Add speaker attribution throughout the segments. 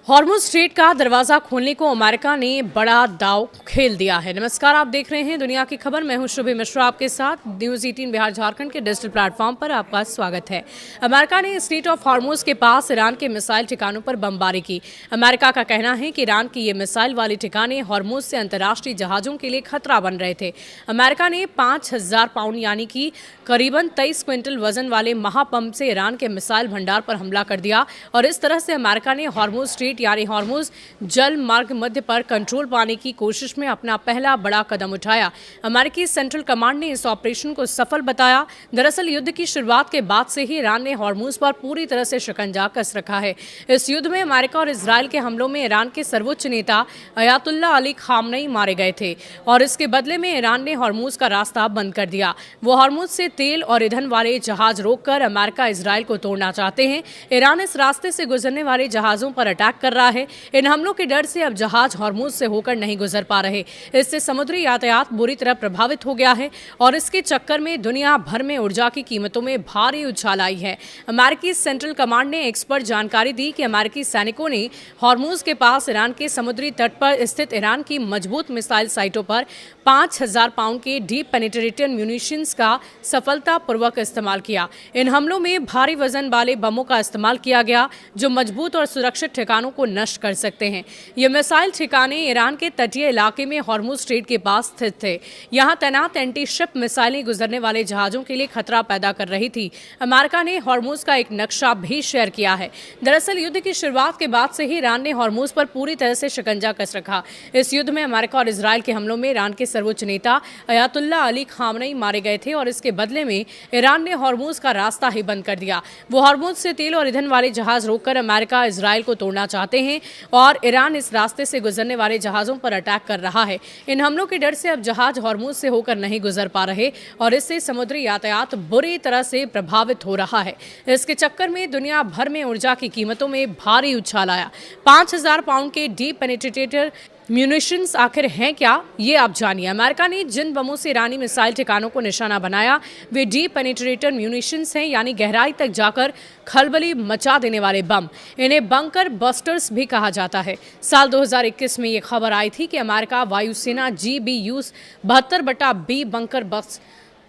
Speaker 1: Hormuz straight का दरवाजा खोलने को अमेरिका ने बड़ा दांव खेल दिया है। नमस्कार, आप देख रहे हैं दुनिया की खबर। मैं हूं शुभी मिश्रा, आपके साथ न्यूज़ 18 बिहार झारखंड के डिजिटल प्लेटफॉर्म पर आपका स्वागत है। अमेरिका ने स्ट्रेट ऑफ हॉर्मुज़ के पास ईरान के मिसाइल ठिकानों पर बमबारी की। अमेरिका का कहना है कि ईरान की ये मिसाइल वाले ठिकाने हॉर्मुज़ से अंतर्राष्ट्रीय जहाजों के लिए खतरा बन रहे थे। अमेरिका ने 5000 पाउंड यानी कि करीबन 23 क्विंटल वजन वाले महापंप से ईरान के मिसाइल भंडार पर हमला कर दिया और इस तरह से अमेरिका ने हॉर्मुज़ स्ट्रेट यानी हॉर्मुज़ जल मार्ग मध्य पर कंट्रोल पाने की कोशिश में अपना पहला बड़ा कदम उठाया। अमेरिकी सेंट्रल कमांड ने इस ऑपरेशन को सफल बताया। दरअसल युद्ध की शुरुआत के बाद से ही ईरान ने हॉर्मुज़ पर पूरी तरह से शिकंजा कस रखा है। इस युद्ध में अमेरिका और इजरायल के हमलों में ईरान के सर्वोच्च नेता अयातुल्ला अली खामनेई मारे गए थे और इसके बदले में ईरान ने हॉर्मुज़ का रास्ता बंद कर दिया। वो हॉर्मुज़ से तेल और ईंधन वाले जहाज रोककर अमेरिका इजरायल को तोड़ना चाहते हैं। ईरान इस रास्ते से गुजरने वाले जहाजों पर अटैक कर रहा है। इन हमलों के डर से अब जहाज हॉर्मुज़ से होकर नहीं गुजर पा रहे। इससे समुद्री यातायात बुरी तरह प्रभावित हो गया है और इसके चक्कर में दुनिया भर में ऊर्जा की कीमतों में भारी उछाल आई है। अमेरिकी सेंट्रल कमांड ने एक्सपर्ट जानकारी दी कि अमेरिकी सैनिकों ने हॉर्मुज़ के पास ईरान के समुद्री तट पर स्थित ईरान की मजबूत मिसाइल साइटों पर 5000 पाउंड के डीप पेनिट्रेटेड म्यूनिशंस का सफलतापूर्वक इस्तेमाल किया। इन हमलों में भारी वजन वाले बमों का इस्तेमाल किया गया जो मजबूत और सुरक्षित ठिकानों को नष्ट कर सकते हैं। ये मिसाइल ठिकाने ईरान के तटीय इलाके में हॉर्मुज़ स्ट्रेट के पास स्थित थे। यहाँ तैनात एंटी शिप मिसाइलें गुजरने वाले जहाजों के लिए खतरा पैदा कर रही थी। अमेरिका ने हॉर्मुज़ का एक नक्शा भी शेयर किया है। दरअसल युद्ध की शुरुआत के बाद से ही ईरान ने हॉर्मुज़ पर पूरी तरह से शिकंजा कस रखा। इस युद्ध में अमेरिका और इजरायल के हमलों में ईरान के सर्वोच्च नेता अयातुल्ला अली खामनेई मारे गए थे और इसके बदले में ईरान ने हॉर्मुज़ का रास्ता ही बंद कर दिया। वो हॉर्मुज़ से तेल और ईंधन वाले जहाज रोककर अमेरिका इजरायल को तोड़ना चाहते हैं और ईरान इस रास्ते से गुजरने वाले जहाजों पर अटैक कर रहा है। इन हमलों के डर से अब जहाज हॉर्मुज़ से होकर नहीं गुजर पा रहे और इससे समुद्री यातायात बुरी तरह से प्रभावित हो रहा है। इसके चक्कर में दुनिया भर में ऊर्जा की कीमतों में भारी उछाल आया। 5000 पाउंड के डीप पेनिट्रेटेड म्यूनिशंस आखिर हैं क्या, ये आप जानिए। अमेरिका ने जिन बमों से ईरानी मिसाइल ठिकानों को निशाना बनाया वे डीप पेनिट्रेटेड म्यूनिशंस हैं, यानी गहराई तक जाकर खलबली मचा देने वाले बम। इन्हें बंकर बस्टर्स भी कहा जाता है। साल 2021 में ये खबर आई थी कि अमेरिका वायुसेना GBU-72B बंकर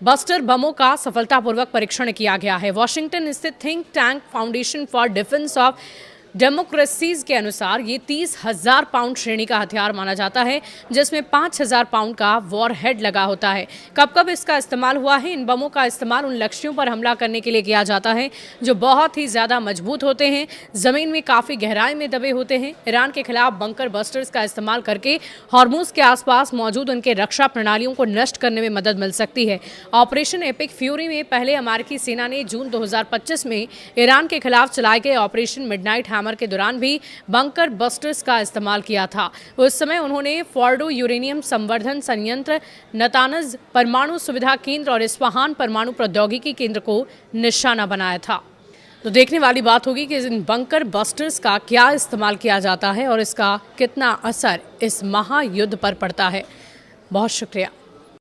Speaker 1: बस्टर बमों का सफलतापूर्वक परीक्षण किया गया है। वॉशिंगटन स्थित think tank foundation for defence of democracies के अनुसार ये 30,000 पाउंड श्रेणी का हथियार माना जाता है जिसमें 5000 पाउंड का वॉर हेड लगा होता है। कब कब इसका इस्तेमाल हुआ है? इन बमों का इस्तेमाल उन लक्ष्यों पर हमला करने के लिए किया जाता है जो बहुत ही ज़्यादा मजबूत होते हैं, ज़मीन में काफ़ी गहराई में दबे होते हैं। ईरान के खिलाफ बंकर बस्टर्स का इस्तेमाल करके हॉर्मुज़ के आसपास मौजूद उनके रक्षा प्रणालियों को नष्ट करने में मदद मिल सकती है। ऑपरेशन एपिक फ्यूरी में पहले अमेरिकी सेना ने जून 2025 में ईरान के खिलाफ चलाए गए ऑपरेशन मिडनाइट के दौरान भी बंकर बस्टर्स का इस्तेमाल किया था। उस समय उन्होंने फोर्डो यूरेनियम संवर्धन संयंत्र, नतानज परमाणु सुविधा केंद्र और इस्फहान परमाणु प्रौद्योगिकी केंद्र को निशाना बनाया था। तो देखने वाली बात होगी कि इन बंकर बस्टर्स का क्या इस्तेमाल किया जाता है और इसका कितना असर इस महायुद्ध पर पड़ता है। बहुत शुक्रिया।